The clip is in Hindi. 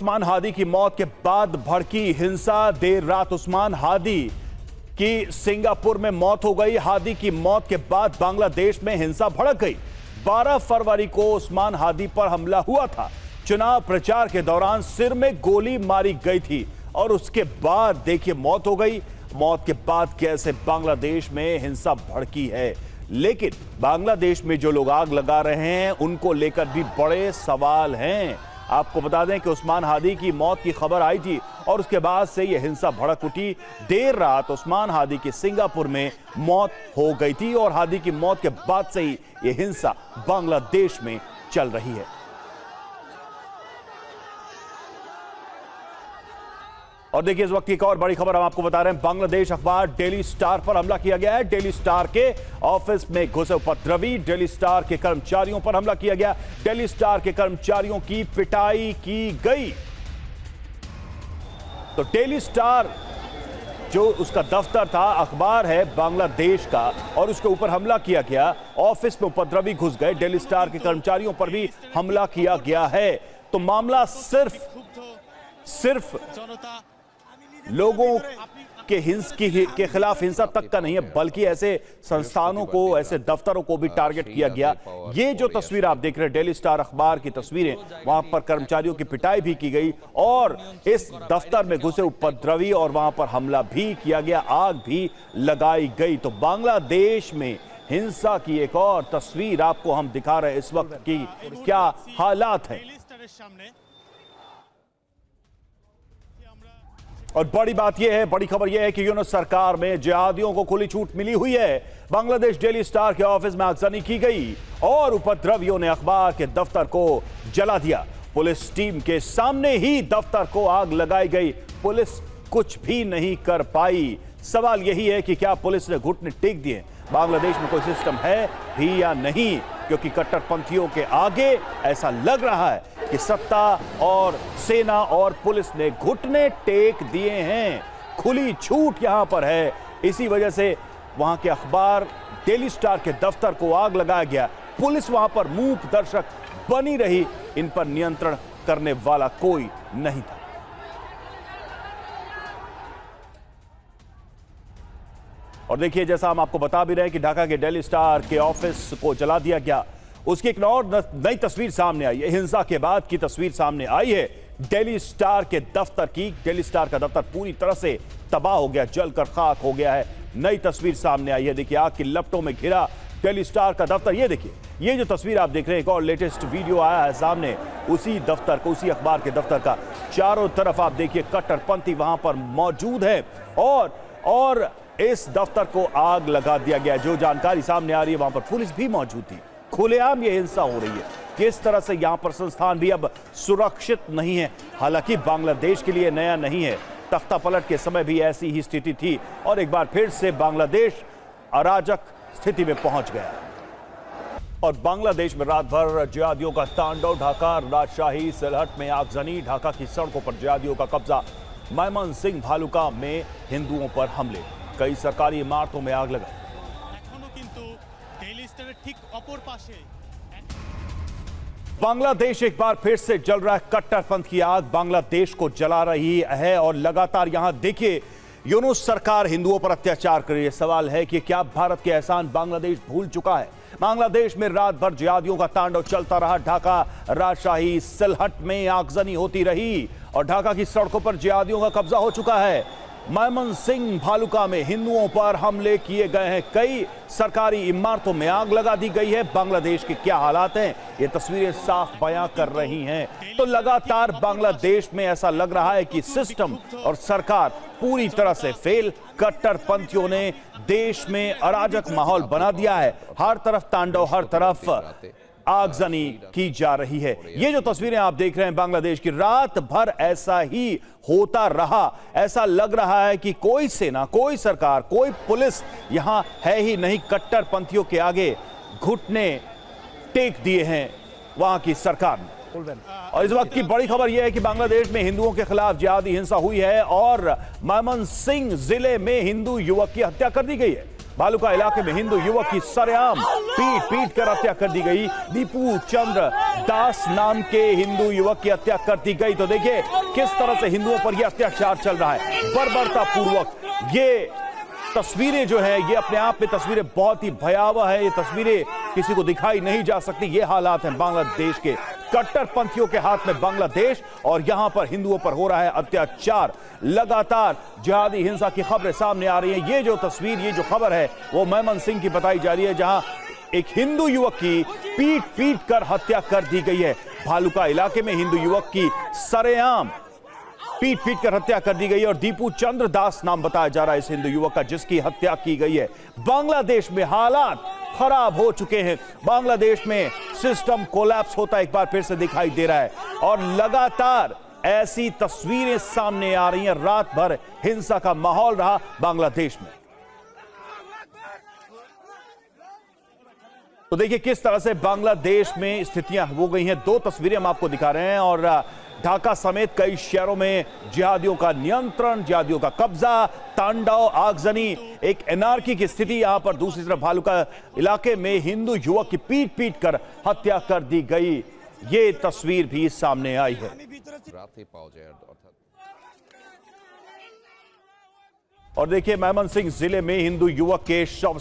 उस्मान हादी की मौत के बाद भड़की हिंसा। देर रात उस्मान हादी की सिंगापुर में मौत हो गई। हादी की मौत के बाद बांग्लादेश में हिंसा भड़क गई। 12 फरवरी को उस्मान हादी पर हमला हुआ था। चुनाव प्रचार के दौरान सिर में गोली मारी गई थी और उसके बाद देखिए मौत हो गई। मौत के बाद कैसे बांग्लादेश में हिंसा भड़की है, लेकिन बांग्लादेश में जो लोग आग लगा रहे हैं उनको लेकर भी बड़े सवाल हैं। आपको बता दें कि उस्मान हादी की मौत की खबर आई थी और उसके बाद से यह हिंसा भड़क उठी। देर रात उस्मान हादी की सिंगापुर में मौत हो गई थी और हादी की मौत के बाद से ही यह हिंसा बांग्लादेश में चल रही है। और देखिए इस वक्त की एक और बड़ी खबर हम आपको बता रहे हैं। बांग्लादेश अखबार डेली स्टार पर हमला किया गया है। डेली स्टार के ऑफिस में घुसे उपद्रवी, डेली स्टार के कर्मचारियों पर हमला किया गया। डेली स्टार के कर्मचारियों की पिटाई की गई। तो डेली स्टार जो उसका दफ्तर था, अखबार है बांग्लादेश का, और उसके ऊपर हमला किया गया। ऑफिस में उपद्रवी घुस गए। डेली स्टार के कर्मचारियों पर भी हमला किया गया है। तो मामला सिर्फ लोगों के खिलाफ हिंसा तक का नहीं है, बल्कि ऐसे संस्थानों को, ऐसे दफ्तरों को भी टारगेट किया गया। ये जो तस्वीर आप देख रहे हैं डेली स्टार अखबार की तस्वीरें, वहां पर कर्मचारियों की पिटाई भी की गई और इस दफ्तर में घुसे उपद्रवी और वहां पर हमला भी किया गया, आग भी लगाई गई। तो बांग्लादेश में हिंसा की एक और तस्वीर आपको हम दिखा रहे हैं इस वक्त की क्या हालात है। और बड़ी बात यह है, बड़ी खबर यह है कि यूनुस सरकार में जिहादियों को खुली छूट मिली हुई है। बांग्लादेश डेली स्टार के ऑफिस में आगजनी की गई और उपद्रवियों ने अखबार के दफ्तर को जला दिया। पुलिस टीम के सामने ही दफ्तर को आग लगाई गई। पुलिस कुछ भी नहीं कर पाई। सवाल यही है कि क्या पुलिस ने घुटने टेक दिए? बांग्लादेश में कोई सिस्टम है भी या नहीं? क्योंकि कट्टरपंथियों के आगे ऐसा लग रहा है कि सत्ता और सेना और पुलिस ने घुटने टेक दिए हैं। खुली छूट यहां पर है। इसी वजह से वहां के अखबार डेली स्टार के दफ्तर को आग लगाया गया। पुलिस वहां पर मूक दर्शक बनी रही। इन पर नियंत्रण करने वाला कोई नहीं था। और देखिए जैसा हम आपको बता भी रहे हैं कि ढाका के डेली स्टार के ऑफिस को जला दिया गया। उसकी एक और नई तस्वीर सामने आई है। हिंसा के बाद की तस्वीर सामने आई है डेली स्टार के दफ्तर की। डेली स्टार का दफ्तर पूरी तरह से तबाह हो गया, जलकर खाक हो गया है। नई तस्वीर सामने आई है। देखिए आग की लपटों में घिरा डेली स्टार का दफ्तर। ये देखिए, ये जो तस्वीर आप देख रहे हैं, एक और लेटेस्ट वीडियो आया है सामने उसी दफ्तर को, उसी अखबार के दफ्तर का। चारों तरफ आप देखिए कट्टरपंथी वहां पर मौजूद है और इस दफ्तर को आग लगा दिया गया। जो जानकारी सामने आ रही है वहां पर पुलिस भी मौजूद थी। खुलेआम ये हिंसा हो रही है। किस तरह से यहां पर संस्थान भी अब सुरक्षित नहीं है। हालांकि बांग्लादेश के लिए नया नहीं है, तख्ता पलट के समय भी ऐसी ही स्थिति थी और एक बार फिर से बांग्लादेश अराजक स्थिति में पहुंच गया। और बांग्लादेश में रात भर जिहादियों का तांडव। ढाका, राजशाही, सिलहट में आगजनी। ढाका की सड़कों पर जिहादियों का कब्जा। मयमनसिंह भालुका में हिंदुओं पर हमले। कई सरकारी इमारतों में आग लगा। बांग्लादेश एक बार फिर से जल रहा है। कट्टरपंथ की आग बांग्लादेश को जला रही है और लगातार यहां देखिए यूनुस सरकार हिंदुओं पर अत्याचार कर रही है। सवाल है कि क्या भारत के एहसान बांग्लादेश भूल चुका है? बांग्लादेश में रात भर जिहादियों का तांडव चलता रहा। ढाका, राजशाही, सिलहट में आगजनी होती रही और ढाका की सड़कों पर जिहादियों का कब्जा हो चुका है। मयमनसिंह भालुका में हिंदुओं पर हमले किए गए हैं। कई सरकारी इमारतों में आग लगा दी गई है। बांग्लादेश के क्या हालात हैं ये तस्वीरें साफ बयां कर रही हैं। तो लगातार बांग्लादेश में ऐसा लग रहा है कि सिस्टम और सरकार पूरी तरह से फेल। कट्टरपंथियों ने देश में अराजक माहौल बना दिया है। हर तरफ तांडव, हर तरफ आगजनी की जा रही है। ये जो तस्वीरें आप देख रहे हैं बांग्लादेश की, रात भर ऐसा ही होता रहा। ऐसा लग रहा है कि कोई सेना, कोई सरकार, कोई पुलिस यहां है ही नहीं। कट्टरपंथियों के आगे घुटने टेक दिए हैं वहां की सरकार ने। और इस वक्त की बड़ी खबर यह है कि बांग्लादेश में हिंदुओं के खिलाफ जिहादी हिंसा हुई है और मयमनसिंह जिले में हिंदू युवक की हत्या कर दी गई है। भालुका इलाके में हिंदू युवक की सरेआम पीट कर हत्या कर दी गई। दीपू चंद्र दास नाम के हिंदू युवक की हत्या कर दी गई। तो देखिए किस तरह से हिंदुओं पर यह अत्याचार चल रहा है बर्बरता पूर्वक। ये तस्वीरें जो है ये अपने आप में तस्वीरें बहुत ही भयावह है। ये तस्वीरें किसी को दिखाई नहीं जा सकती। ये हालात हैं बांग्लादेश के। कट्टरपंथियों के हाथ में बांग्लादेश और यहां पर हिंदुओं पर हो रहा है अत्याचार। लगातार जिहादी हिंसा की खबरें सामने आ रही हैं। ये जो तस्वीर ये जो खबर है वो मैमनसिंह की बताई जा रही है, जहां एक हिंदू युवक की पीट कर हत्या कर दी गई है। भालुका इलाके में हिंदू युवक की सरेआम पीट कर हत्या कर दी गई है और दीपू चंद्र दास नाम बताया जा रहा है इस हिंदू युवक का जिसकी हत्या की गई है। बांग्लादेश में हालात खराब हो चुके हैं। बांग्लादेश में सिस्टम कोलैप्स होता एक बार फिर से दिखाई दे रहा है और लगातार ऐसी तस्वीरें सामने आ रही हैं। रात भर हिंसा का माहौल रहा बांग्लादेश में। तो देखिए किस तरह से बांग्लादेश में स्थितियां हो गई हैं। दो तस्वीरें हम आपको दिखा रहे हैं और ढाका समेत कई शहरों में जिहादियों का नियंत्रण, जिहादियों का कब्जा, तांडव, आगजनी, एक एनार्की की स्थिति। यहां पर दूसरी तरफ भालुका इलाके में हिंदू युवक की पीट कर हत्या कर दी गई। ये तस्वीर भी सामने आई है। और देखिए मैमनसिंह जिले में हिंदू युवक के शव